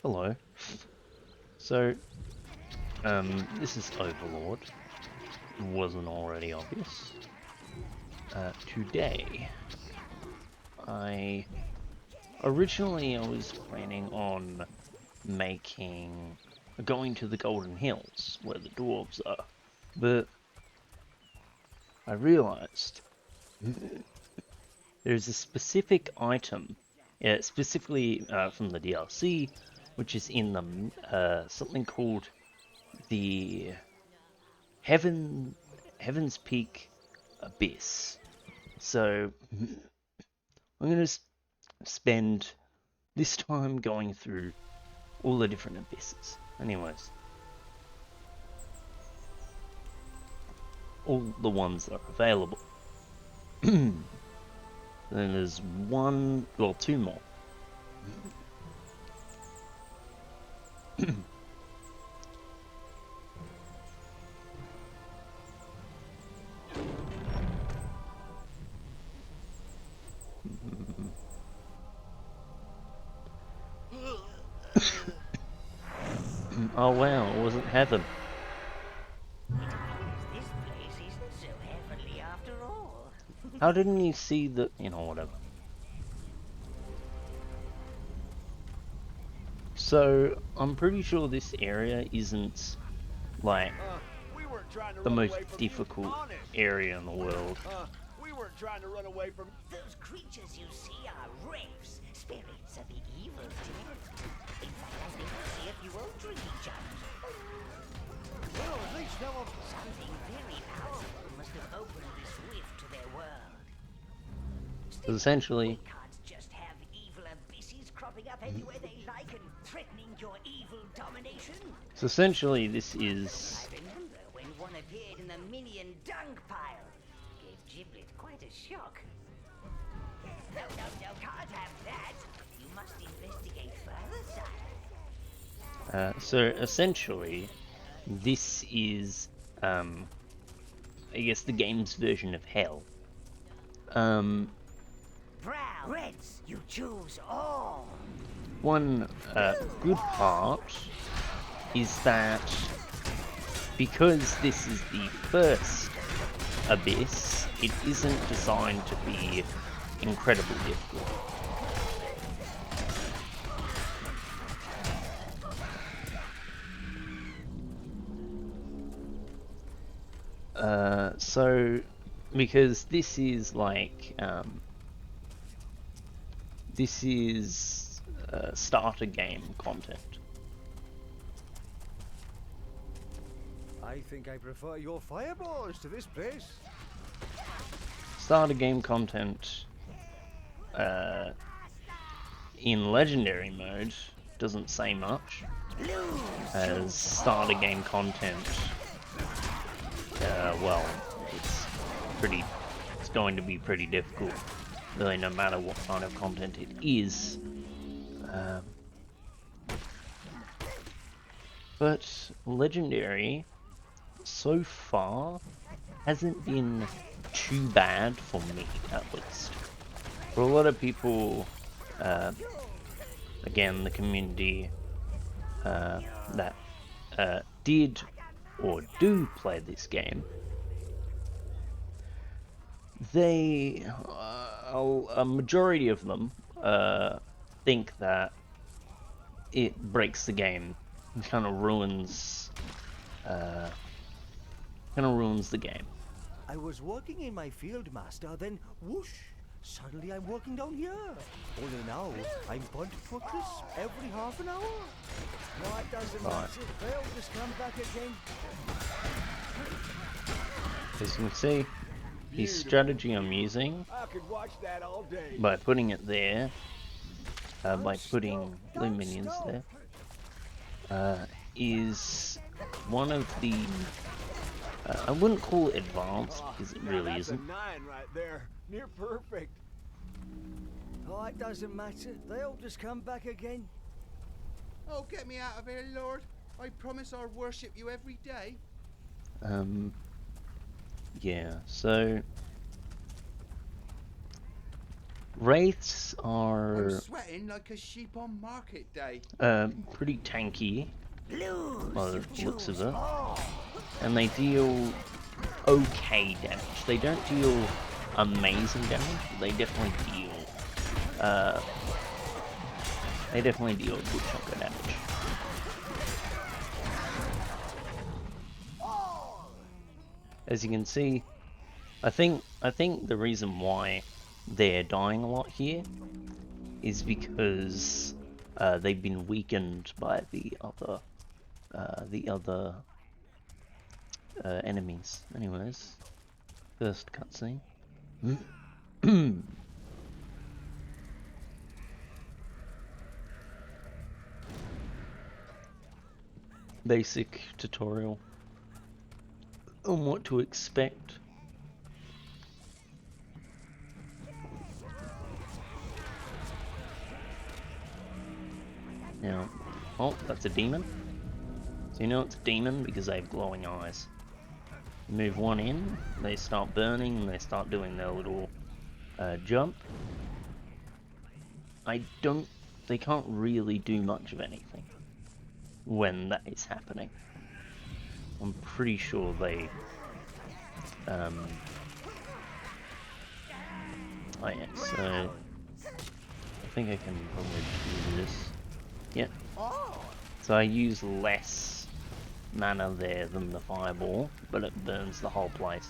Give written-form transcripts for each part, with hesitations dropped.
Hello. So, this is Overlord. Wasn't already obvious. Today, originally I was planning on going to the Golden Hills, where the dwarves are, but I realized there's a specific item, specifically from the DLC, which is in the something called the Heaven's Peak Abyss. So I'm going to spend this time going through all the different abysses. Anyways, all the ones that are available. Then there's two more. Oh wow, it wasn't heaven. This place isn't so heavenly after all. How didn't you see the... whatever. So, I'm pretty sure this area isn't, like, the most difficult area in the world. We weren't trying to run away from... Those creatures you see are wraiths, spirits of the evil dead. In fact, I think we'll see if you won't drink each other. Well, at least now I'm... Something very powerful must have opened this rift to their world. So essentially... We can't just have evil abysses cropping up anywhere they like and threatening your evil domination. So essentially this is... I remember when one appeared in the minion dung pile. Gave Giblet quite a shock. No, can't have that. You must investigate further, sire. So essentially, this is, I guess, the game's version of hell. Brown, reds, you choose all. One good part is that because this is the first abyss, it isn't designed to be incredibly difficult. So, because this is like, this is starter game content. I think I prefer your fireballs to this place. Starter game content in legendary mode doesn't say much, as starter game content, well, it's going to be pretty difficult, really, no matter what kind of content it is. But legendary, so far, hasn't been too bad for me, at least. For a lot of people, again, the community that did or do play this game, they, a majority of them, think that it breaks the game, kind of ruins the game. I was working in my field, master, then whoosh, suddenly I'm working down here. Only now, I'm burnt to a crisp every half an hour. No, it doesn't matter. They'll just come back again. As you can see, the strategy I'm using, I could watch that all day. by putting it there, by putting blue minions there, is one of the, I wouldn't call it advanced, because it really isn't. That's a 9 right there. Near perfect. Oh, it doesn't matter. They'll just come back again. Oh, get me out of here, Lord. I promise I'll worship you every day. Yeah, so Wraiths I'm are sweating like a sheep on market day. pretty tanky by Lose, the looks of choose it, all. and they deal okay damage. They don't deal amazing damage, but they definitely deal a good chunk of damage. As you can see, I think the reason why they're dying a lot here is because they've been weakened by the other enemies. Anyways, first cutscene. Basic tutorial on what to expect. Now, oh, that's a demon. So you know it's a demon because they have glowing eyes. Move one in, they start burning, and they start doing their little jump. They can't really do much of anything when that is happening. I'm pretty sure they, oh yeah, so I think I can probably do this. Yeah. So I use less mana there than the fireball, but it burns the whole place.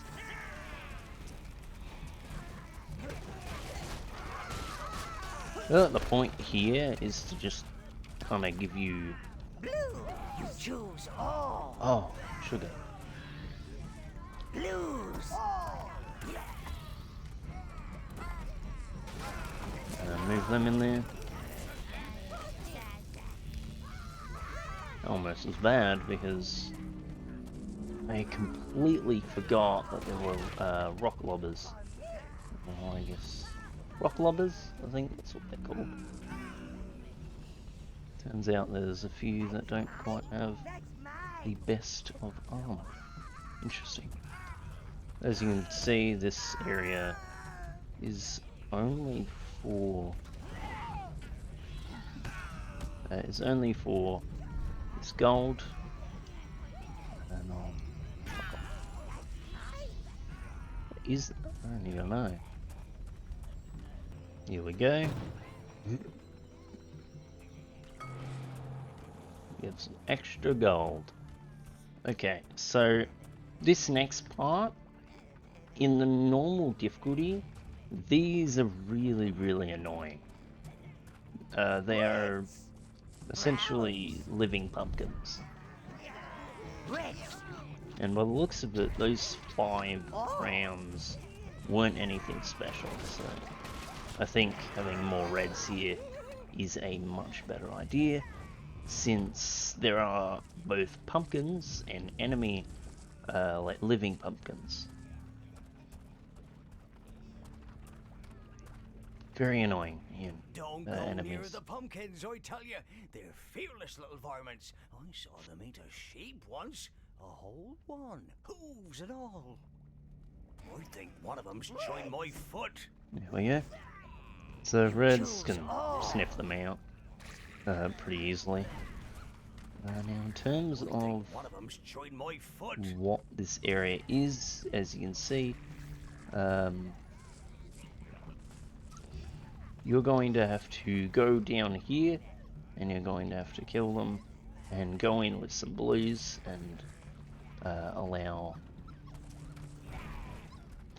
Well, the point here is to just kind of give you... Blue, you choose all. Oh, sugar. Blues. Move them in there. Almost as bad because I completely forgot that there were rock lobbers. Well, I guess rock lobbers, I think that's what they're called. Turns out there's a few that don't quite have the best of armor. Interesting. As you can see, this area is only for this gold, and what is it? I don't even know. Here we go. Get some extra gold. Okay, so this next part, in the normal difficulty, these are really annoying. They are essentially living pumpkins. And by the looks of it, those 5 rounds weren't anything special, so I think having more reds here is a much better idea, since there are both pumpkins and enemy, like living pumpkins. Very annoying, Don't go enemies. near the pumpkins, I tell you. They're fearless little varmints. I saw them eat a sheep once. A whole one. Hooves and all. I think one of them's chewing my foot. There we go. So reds can sniff them out pretty easily. Now in terms of One of them's chewing my foot. what this area is, as you can see, you're going to have to go down here, and you're going to have to kill them, and go in with some blues, and allow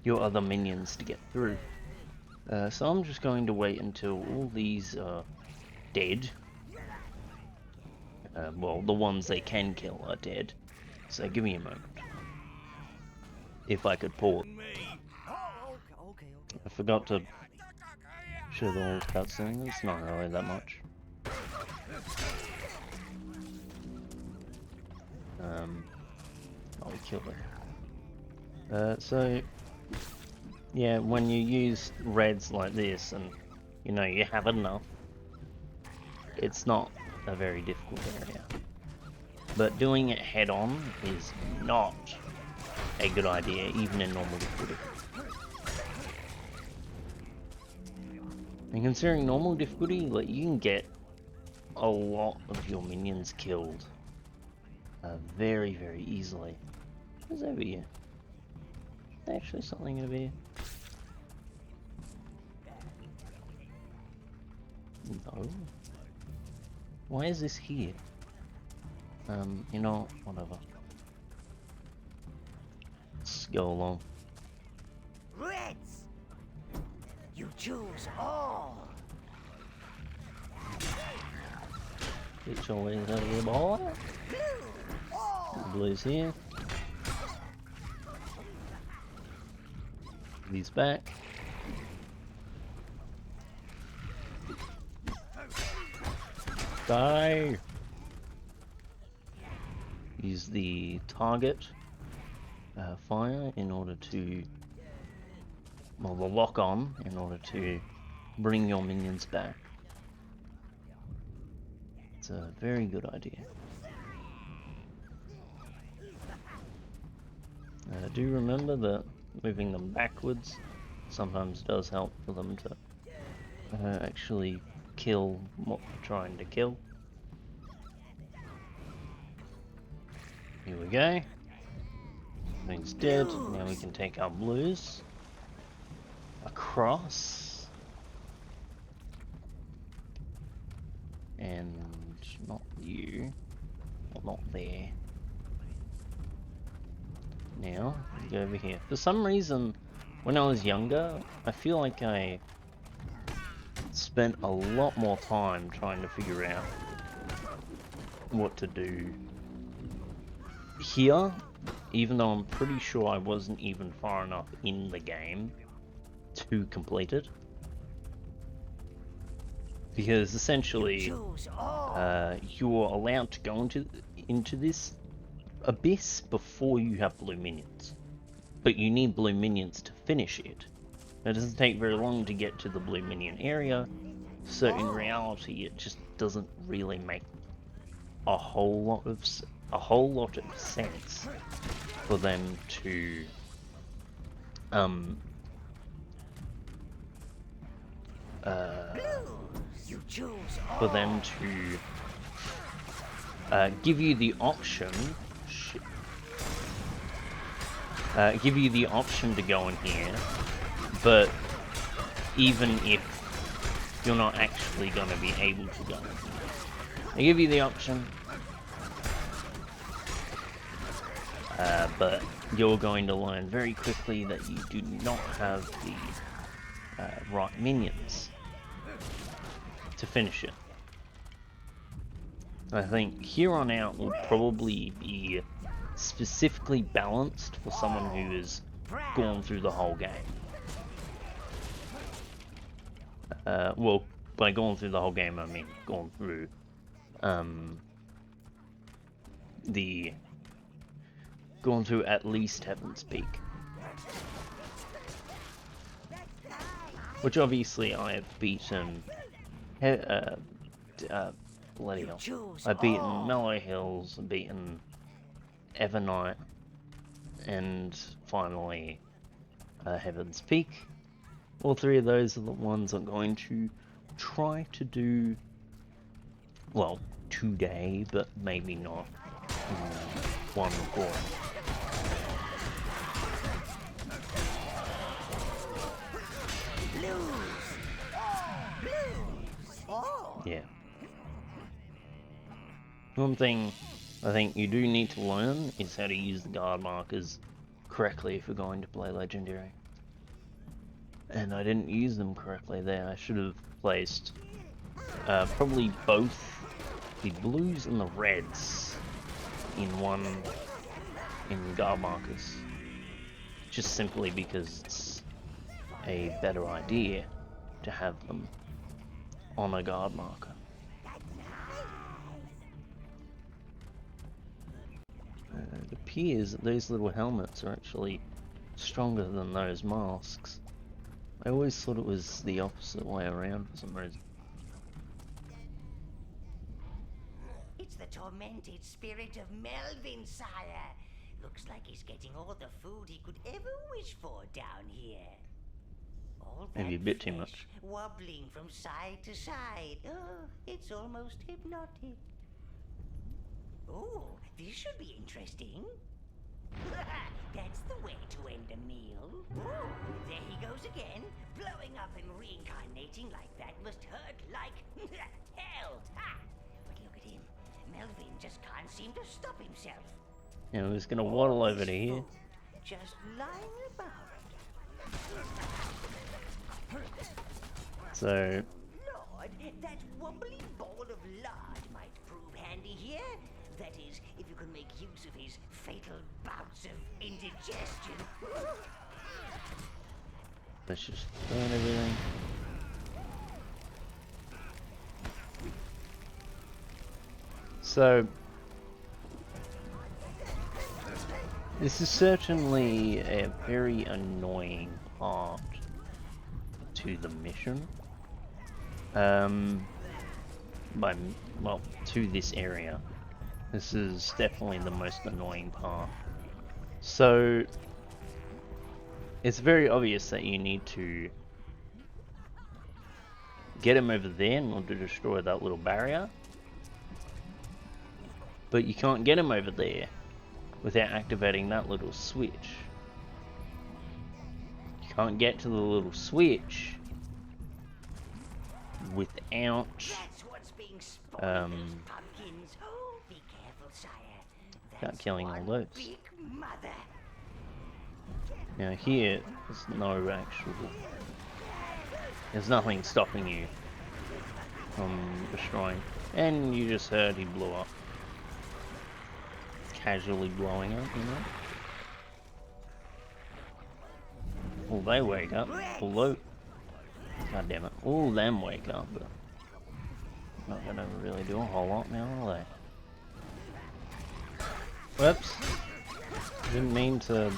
your other minions to get through. So I'm just going to wait until all these are dead. Well, the ones they can kill are dead. So give me a moment. If I could pause. Okay. I forgot to show the whole cutscene. It's not really that much. Oh, we killed her. So yeah, when you use reds like this, and you know you have enough, it's not a very difficult area. But doing it head on is not a good idea, even in normal difficulty. And considering normal difficulty, like, you can get a lot of your minions killed very, very easily. What's over here? Is there actually something over here? No. Why is this here? You know, whatever. Let's go along. Reds! You choose all! Get your ways out of here, boy. Blue's here. These back. Die! Use the target fire in order to, well, the lock on in order to bring your minions back. It's a very good idea. Do remember that moving them backwards sometimes does help for them to actually kill what they're trying to kill. Here we go. Thing's dead. Now we can take our blues across. And not you. Well, not there. Now, go over here. For some reason, when I was younger, I feel like I spent a lot more time trying to figure out what to do here, even though I'm pretty sure I wasn't even far enough in the game to complete it. Because essentially, you're allowed to go into this abyss before you have blue minions. But you need blue minions to finish it. It doesn't take very long to get to the blue minion area, so in reality it just doesn't really make a whole lot of sense for them to give you the option to go in here, but even if you're not actually going to be able to go in here, they give you the option, but you're going to learn very quickly that you do not have the right minions to finish it. I think here on out will probably be specifically balanced for someone who has gone through the whole game. Well, by going through the whole game, I mean gone through at least Heaven's Peak. Which obviously I have beaten, bloody hell. I've beaten Mellow Hills, I've beaten Evernight, and finally Heaven's Peak. All three of those are the ones I'm going to try to do, well, today, but maybe not one recording. Yeah. One thing I think you do need to learn is how to use the guard markers correctly if you're going to play Legendary. And I didn't use them correctly there. I should have placed probably both the blues and the reds in guard markers. Just simply because it's a better idea to have them on a guard marker. It appears that those little helmets are actually stronger than those masks. I always thought it was the opposite way around for some reason. It's the tormented spirit of Melvin, sire. Looks like he's getting all the food he could ever wish for down here. All Maybe a that bit too flesh much. wobbling from side to side. Oh, it's almost hypnotic. Oh, this should be interesting. That's the way to end a meal. Oh, there he goes again. Blowing up and reincarnating like that must hurt like hell. Ha! But look at him. Melvin just can't seem to stop himself. Yeah, we're just gonna waddle over This to here. food just lying about. So, Lord, that wobbly ball of lard might prove handy here. That is, if you can make use of his fatal bouts of indigestion. let's just burn everything. So, this is certainly a very annoying part to the mission. Well, to this area. This is definitely the most annoying part. So, it's very obvious that you need to get him over there in order to destroy that little barrier. But you can't get him over there without activating that little switch. You can't get to the little switch without That's what's being spoiled, those pumpkins. Oh, be careful, sire. That's killing all one those. big mother. Now here, there's no actual... There's nothing stopping you from destroying. And you just heard he blew up. Casually blowing up, you know? Well, they wake up. Although... God damn it. All them wake up, but... Not gonna really do a whole lot now, are they? Whoops. Didn't mean to...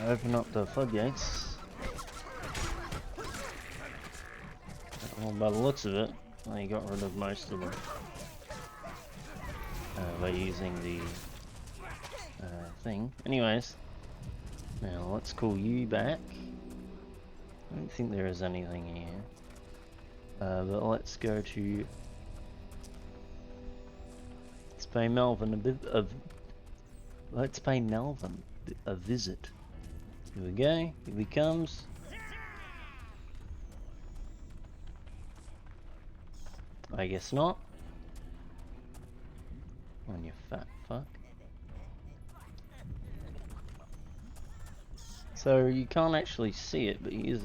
open up the floodgates. Well, by the looks of it, I got rid of most of them by using the thing. Anyways, now let's call you back. I don't think there is anything here, but let's go to. Let's pay Melvin a bit of. Let's pay Melvin a visit. Here we go. Here he comes. I guess not. On you fat fuck. So you can't actually see it, but he is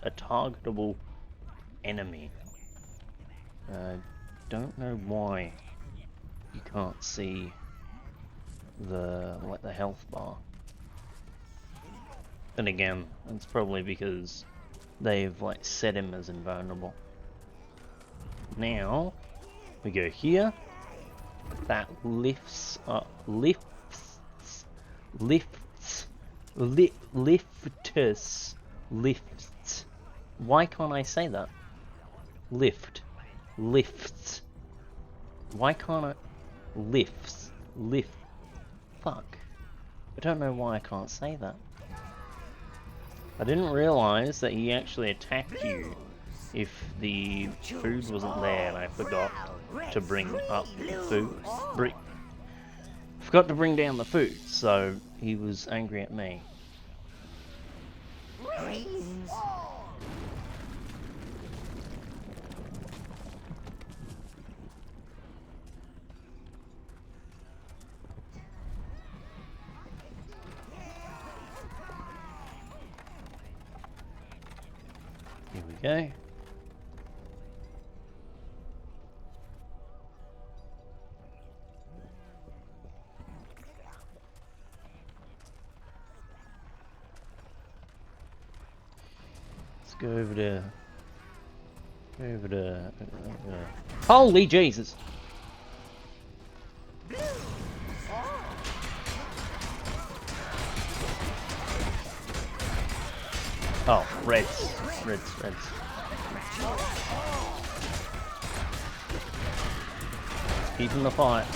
a targetable enemy. Don't know why you can't see the health bar. And again, it's probably because they've set him as invulnerable. Now we go here. That lifts up, lifts. Why can't I say that? Lifts. Why can't I? Lift. Fuck. I don't know why I can't say that. I didn't realize that he actually attacked you if the food wasn't there, and I forgot to bring up the food. Forgot to bring down the food, so he was angry at me. Here we go. Go over to... Holy Jesus! Oh, reds. Keeping the fight.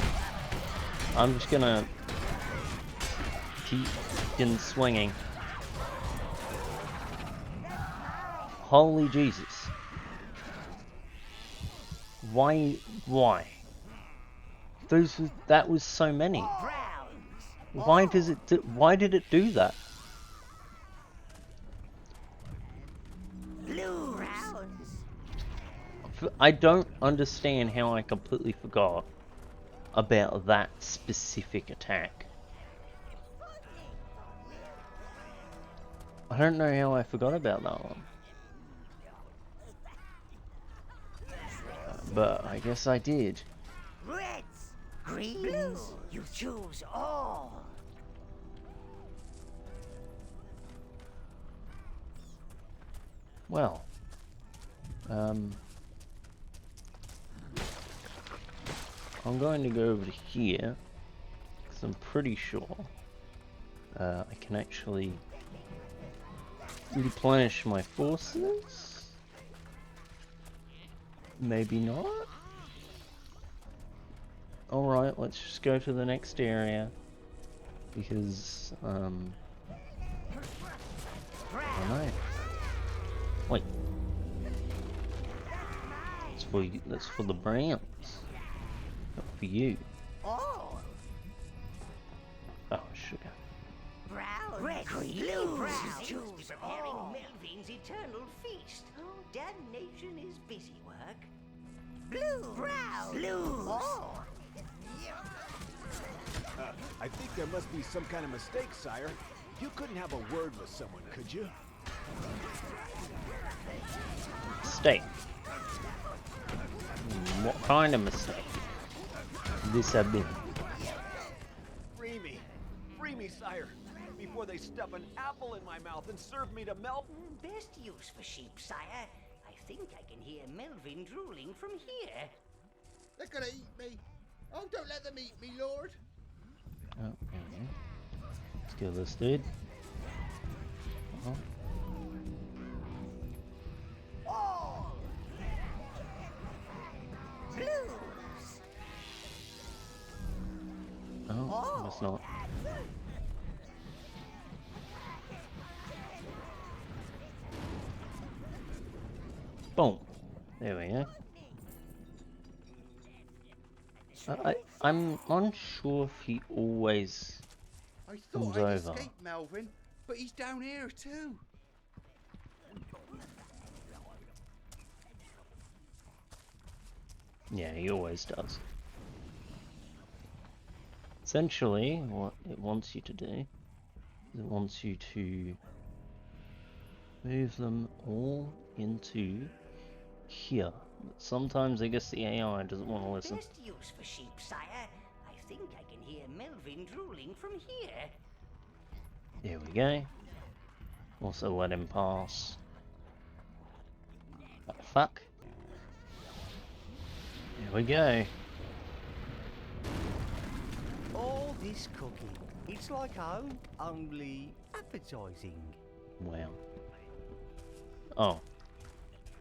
I'm just gonna keep swinging. Holy Jesus. Why? That was so many. Why did it do that? I don't understand how I completely forgot about that specific attack. I don't know how I forgot about that one. But I guess I did. Reds, greens, you choose all. Well, I'm going to go over to here, because I'm pretty sure I can actually replenish my forces. Maybe not. Alright, let's just go to the next area, because, I don't know. Wait. That's for the Browns. Not for you. All. Oh, sugar. Brown, red, blue, brown. Choose preparing Melvin's eternal feast. Oh, damnation is busy work. Blue, brown, blue. Oh. I think there must be some kind of mistake, sire. You couldn't have a word with someone, could you? Mistake. What kind of mistake? This have been. Free me, sire, before they stuff an apple in my mouth and serve me to Melvin. Best use for sheep, sire. I think I can hear Melvin drooling from here. They're gonna eat me. Oh, don't let them eat me, Lord. Oh, there we go. Let's kill this dude. All. Blues. Oh, it's not. Boom. There we go. I'm unsure if he always I comes thought I'd over. escape Melvin, but he's down here too. Yeah, he always does. Essentially, what it wants you to do is it wants you to move them all into here. But sometimes I guess the AI doesn't want to listen. Best use for sheep, sire. I think I can hear Melvin drooling from here. There we go. Also let him pass. What the fuck? There we go. All this cooking, it's like home, only appetizing. Wow. Oh.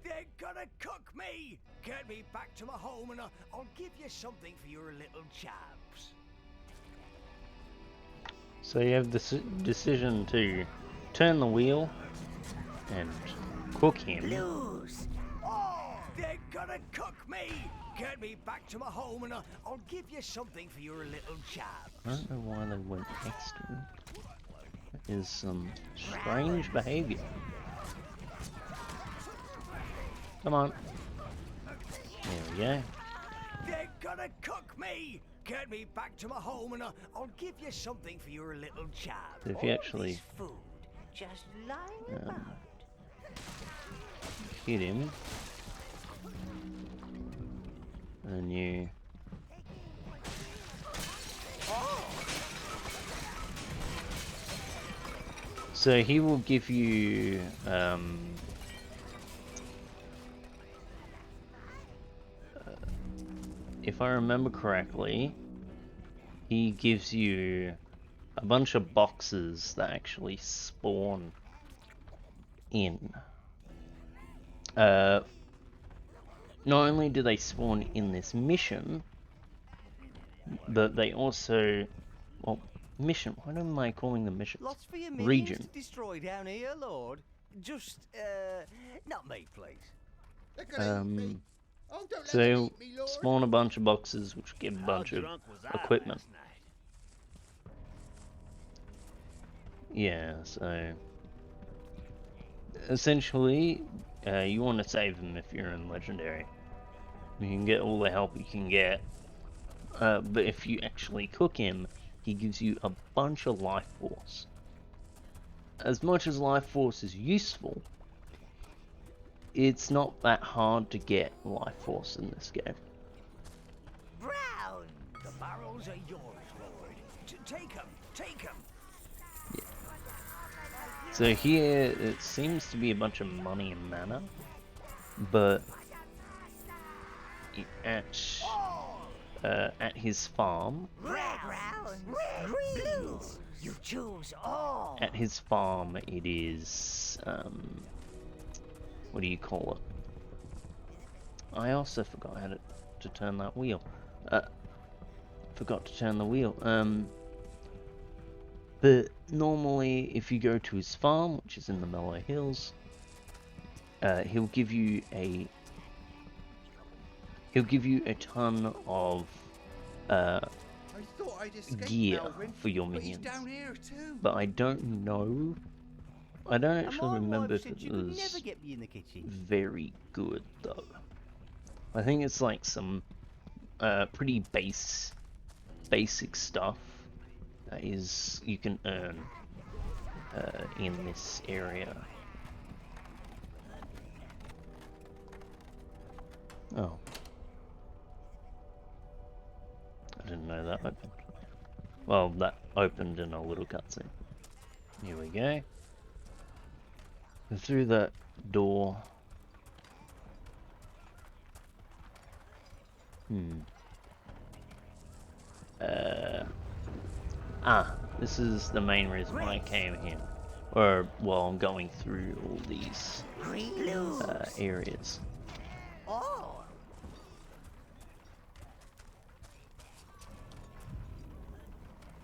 They're gonna cook me! Get me back to my home and I'll give you something for your little chaps. So you have this decision to turn the wheel and cook him. Blues. Oh, they're gonna cook me! Get me back to my home and I'll give you something for your little chaps. I don't know why they went next to him. That is some strange behavior. Come on. There we go. They're gonna cook me! Get me back to my home and I'll give you something for your little chaps. So if you actually This food just lying about. hit him, and you so he will give you if I remember correctly, he gives you a bunch of boxes that actually spawn in. Not only do they spawn in this mission, but they also, well, mission. What am I calling the mission? Lots for your Region. minions to destroy down here, Lord. Just, not me, please. They're gonna eat me. Oh, don't let them So eat me, Lord. spawn a bunch of boxes, which give a bunch of equipment. Yeah, so essentially, you want to save him if you're in Legendary. You can get all the help you can get, but if you actually cook him, he gives you a bunch of life force. As much as life force is useful, it's not that hard to get life force in this game. Brown! The barrels are yours, Lord. Take them, take them. So here, it seems to be a bunch of money and mana, but at his farm, Red, green, you choose all. at his farm, it is what do you call it? I also forgot how to turn that wheel. Forgot to turn the wheel. But normally, if you go to his farm, which is in the Mellow Hills, he'll give you a ton of I thought I'd escaped gear Melvin, for your but he's minions. down here too. But I don't know. I don't actually remember if it never was get me in the kitchen. very good though. I think it's like some pretty basic stuff that is you can earn in this area. Oh, I didn't know that opened. Well, that opened in a little cutscene. Here we go. Through that door. This is the main reason why I came here. Or, well, I'm going through all these areas. Oh.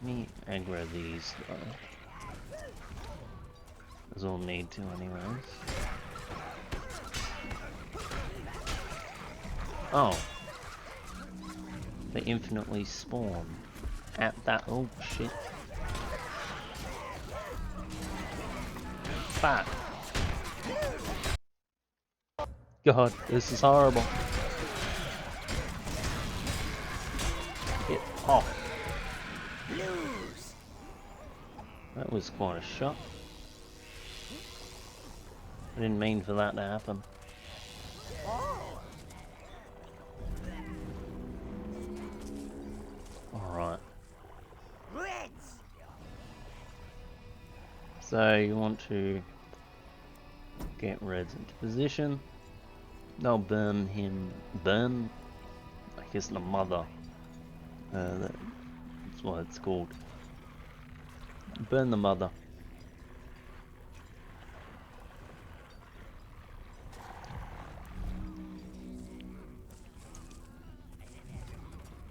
Let me aggro these though. As I'll need to anyways. Oh. They infinitely spawn at that. Oh shit. Fuck. God, this is horrible. Get off. That was quite a shot. I didn't mean for that to happen. Alright. So you want to get Reds into position. They'll burn him. Burn? I guess the mother. That's what it's called. Burn the mother.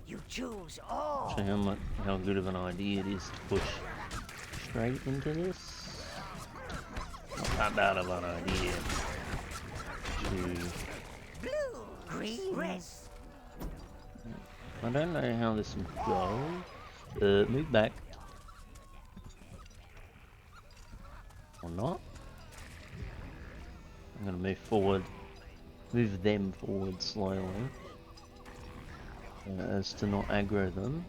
You choose all. So how good of an idea it is to push straight into this. Not that bad of an idea. Blue, green, red. I don't know how this will go. Move back. Or not. I'm gonna move forward. Move them forward slowly. As to not aggro them.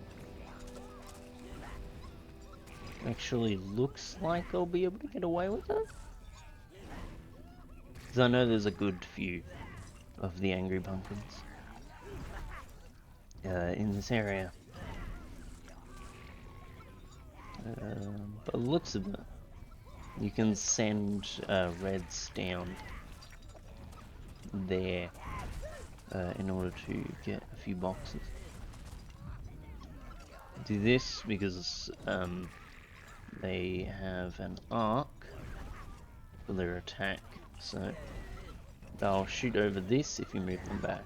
Actually looks like I'll be able to get away with it. Because I know there's a good few of the angry pumpkins in this area. By the looks of it, you can send reds down there in order to get a few boxes. Do this because they have an arc for their attack, so they'll shoot over this if you move them back.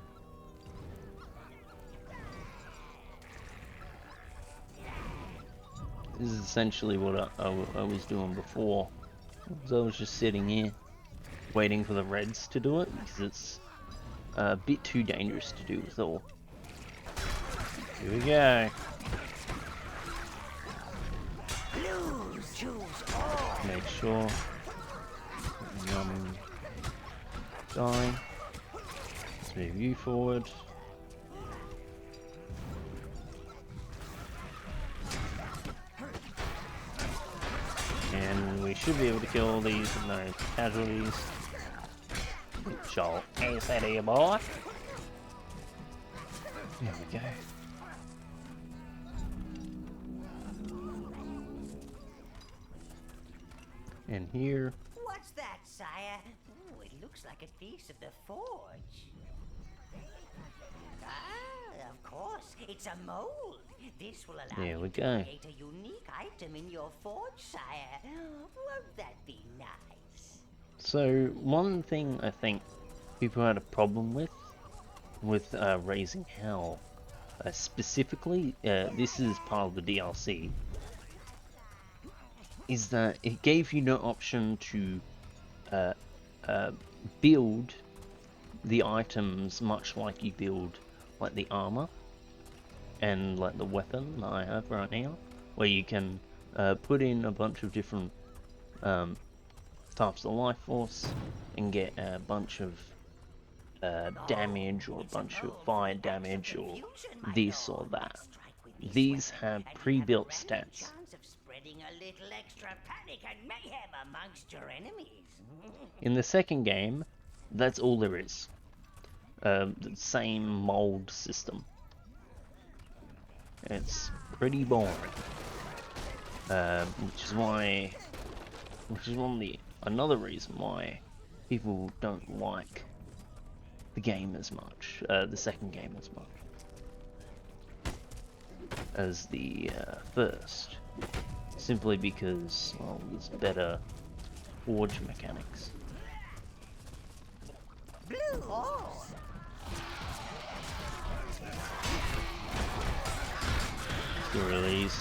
This is essentially what I was doing before. So I was just sitting here waiting for the reds to do it because it's a bit too dangerous to do with all. Here we go. Make sure none die. Let's move you forward. And we should be able to kill all these with no casualties. Joel, ace that here, boy. There we go. And here. What's that, sire? Oh, it looks like a piece of the forge. Ah, of course, it's a mold. This will allow There you we to go. create a unique item in your forge, sire. Won't that be nice? So one thing I think people had a problem with raising hell, specifically, this is part of the DLC, is that it gave you no option to build the items much like you build like the armor and like the weapon that I have right now, where you can put in a bunch of different types of life force and get a bunch of damage or a bunch of fire damage or this or that. These have pre-built stats. Spreading a little extra panic and mayhem amongst your enemies. In the second game, that's all there is. The same mold system. It's pretty boring. Which is another reason why people don't like the game as much, the second game as much as the first. Simply because, well, there's better forge mechanics. Get rid of these.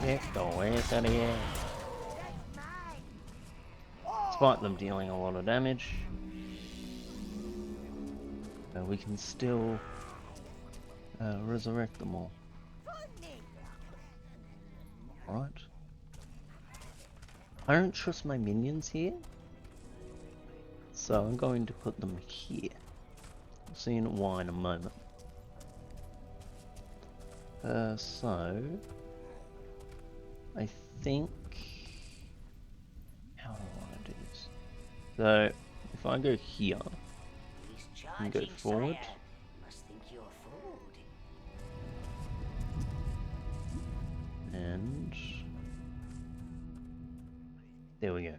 Get the ass out of here. Despite them dealing a lot of damage, we can still resurrect them all. Right. I don't trust my minions here, so I'm going to put them here. We'll see why in a moment. So I think, how do I want to do this? So if I go here and go forward, and there we go.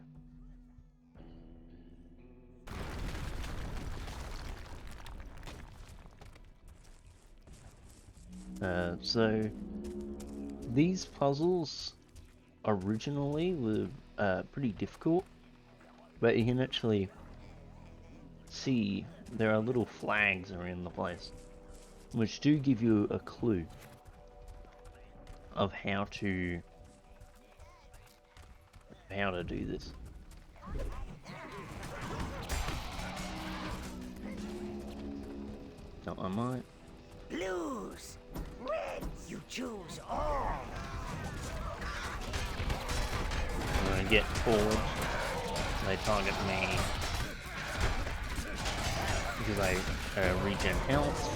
So these puzzles originally were pretty difficult, but you can actually see there are little flags around the place, which do give you a clue of how to do this. So I might. Blues, reds, you choose all. I'm gonna get forward. They target me because I regen health.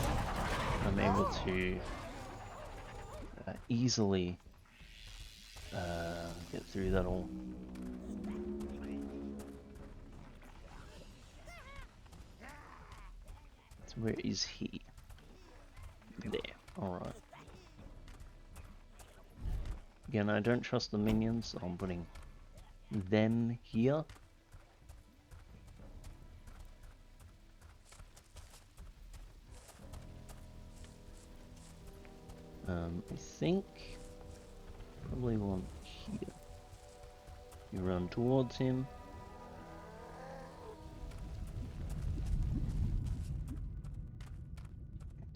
I'm able to easily get through that all. So where is he? There. Alright. Again, I don't trust the minions, so I'm putting them here. I think probably one here. You run towards him.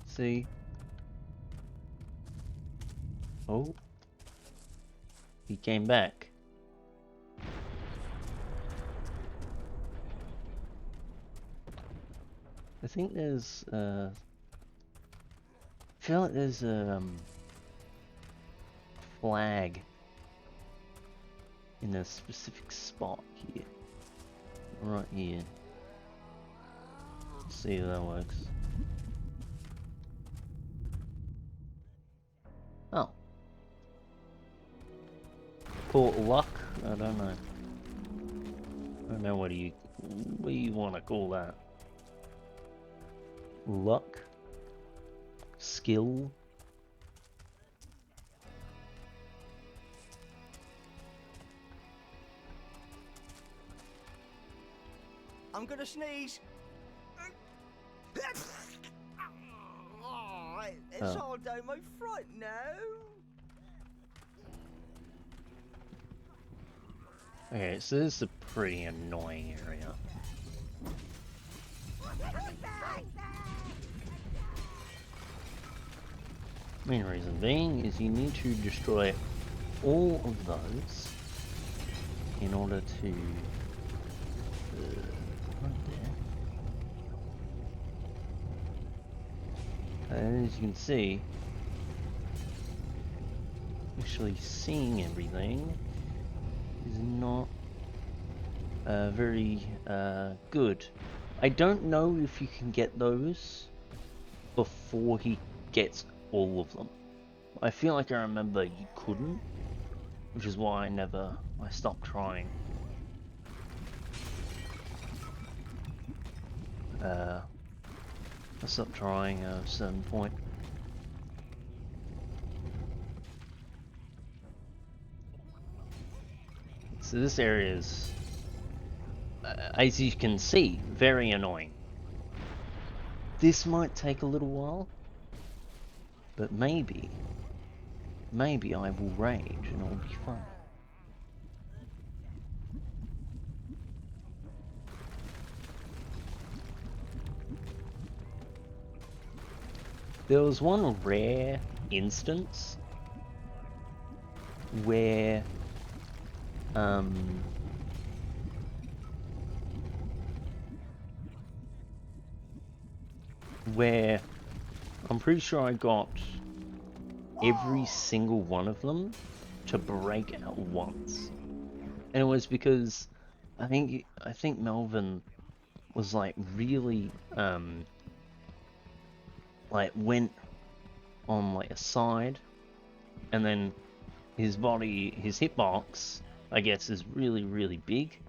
See? Oh. He came back. I think there's, I feel like there's a flag in a specific spot here. Right here. Let's see if that works. Oh. Call it luck? I don't know. I don't know what do you want to call that. Luck? Skill? I'm gonna sneeze. Oh, it's all down my front now. Okay, so this is a pretty annoying area. Main reason being is you need to destroy all of those in order to right there. And as you can see, actually seeing everything is not very good. I don't know if you can get those before he gets all of them. I feel like I remember you couldn't, which is why I stopped trying. I stopped trying at a certain point. So this area is, as you can see, very annoying. This might take a little while, but maybe I will rage and it'll be fun. There was one rare instance where I'm pretty sure I got every single one of them to break at once, and it was because I think Melvin was like really like went on like a side, and then his hitbox, I guess, is really big,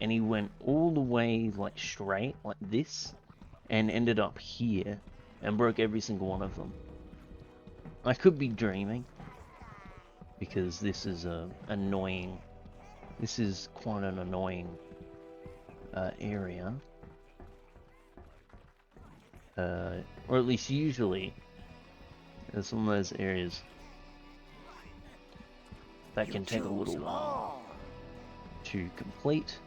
and he went all the way like straight like this and ended up here and broke every single one of them. I could be dreaming, because this is quite an annoying area, or at least usually it's one of those areas that can take a little while to complete,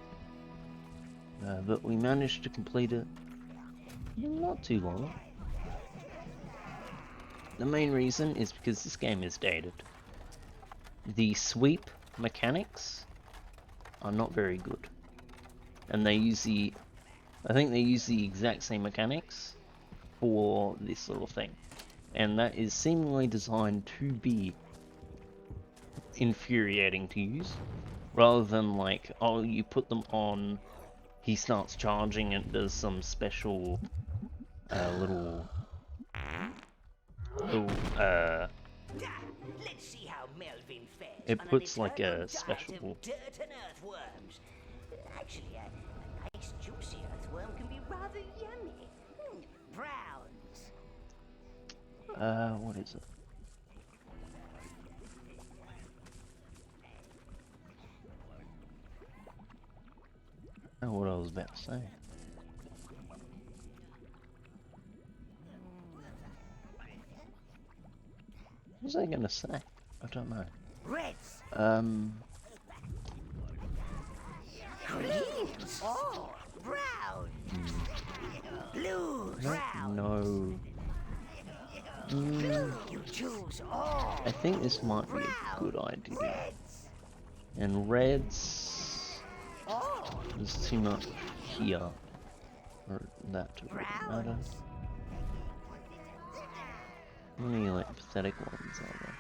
but we managed to complete it not too long. The main reason is because this game is dated. The sweep mechanics are not very good, and I think they use the exact same mechanics for this little thing, and that is seemingly designed to be infuriating to use, rather than like, oh, you put them on, he starts charging and does some special little Let's see how Melvin fares. it on puts an like a eternal diet special of dirt and earthworms. Actually, a nice juicy earthworm can be rather yummy. Browns. what is it? Oh, what I was about to say. What was I gonna say? I don't know. Reds. Greens. Oh, brown. Blue. Brown. No. You choose all. I think this might be a good idea. And reds, there's too much here for that to really matter. How many like pathetic ones are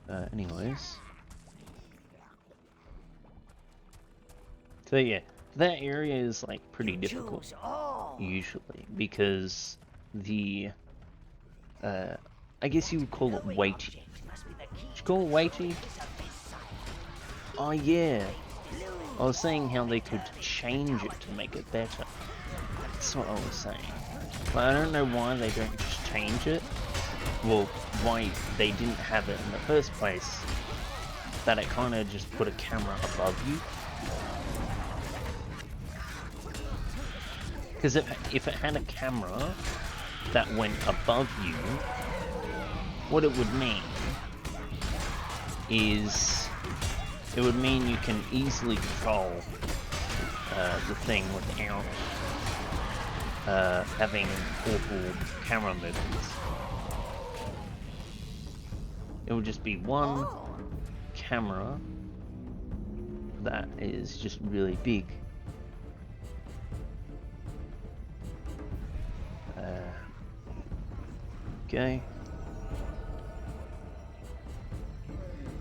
there? Anyways. So yeah, that area is like pretty difficult usually because the I guess you would call it weighty. Would you call it weighty? Oh yeah. I was saying how they could change it to make it better. That's what I was saying. But I don't know why they don't just change it. Well, why they didn't have it in the first place. That it kind of just put a camera above you. Because if it had a camera that went above you, what it would mean is it would mean you can easily control the thing without having awful camera movements. It would just be one camera that is just really big. Okay.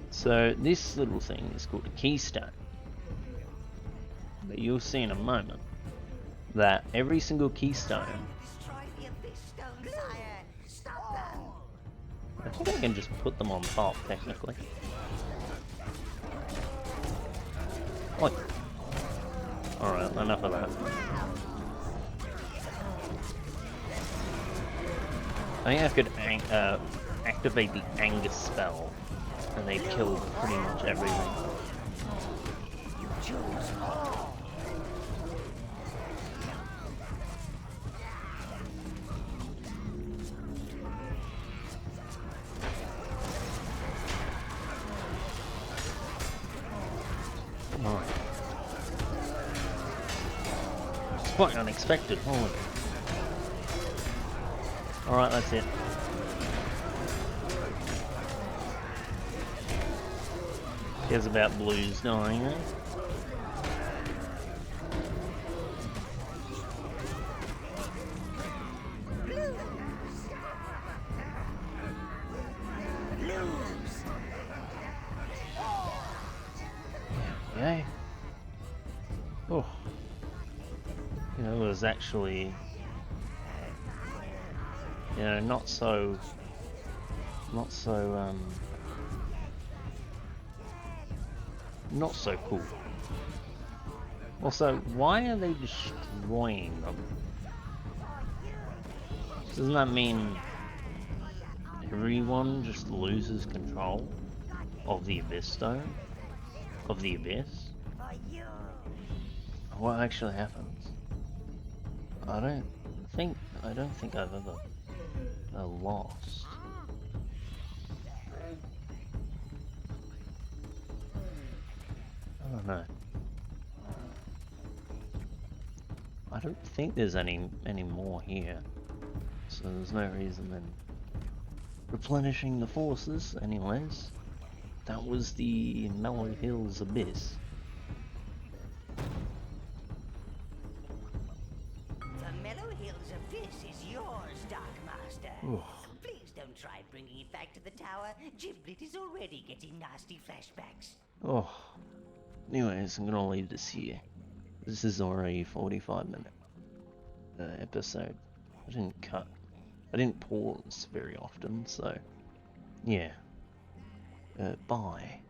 So this little thing is called a keystone. But you'll see in a moment that every single keystone, I think I can just put them on top technically. Oi. Alright, enough of that. I think I could activate the anger spell, and they killed pretty much everything. You choose all. Oh. It's quite unexpected, holy. Alright, that's it. Cares about blues dying, eh? Okay. Oh. You know, it was actually, you know, not so cool. Also, why are they destroying them? Doesn't that mean everyone just loses control of the Abyss Stone? Of the Abyss? What actually happens? I don't think I've ever lost. I don't know. I don't think there's any more here, so there's no reason in replenishing the forces. Anyways, that was the Mellow Hills Abyss. The Mellow Hills Abyss is yours, Dark Master. Oof. Please don't try bringing it back to the tower. Giblet is already getting nasty flashbacks. Oh. Anyways, I'm gonna leave this here. This is already a 45-minute episode. I didn't pause very often, so yeah. Bye.